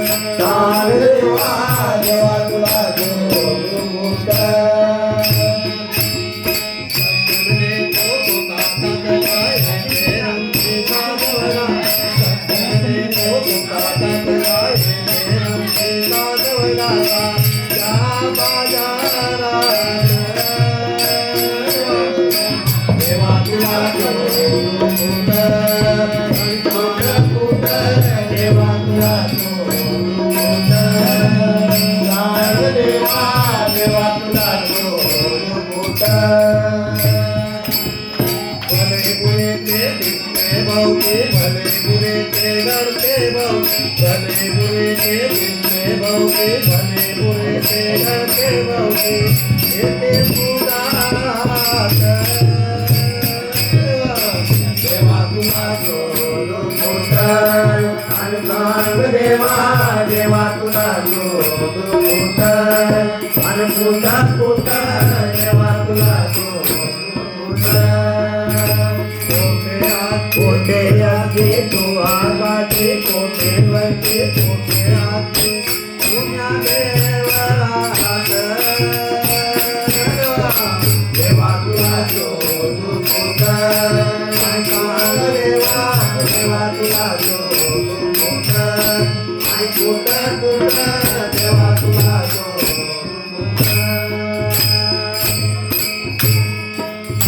तार देवा देवा तुला जोडू मुक्त भले बुरे के डरते भले बुरे के बिनते भले बुरे के डरते येते सुदात देवा तुला जोडू मोठा आणि प्राण देवा देवा तुला जोडू मोठा आणि पूजा मोठा देवा तुला जोडू मोठा कोटे आगे तो आगाचे कोटे वरचे कोटे आगे पुण्या देवरात देवा तुला जोडू मोठा देवा देवा तुला जोडू मोठा आई कोटा कोटा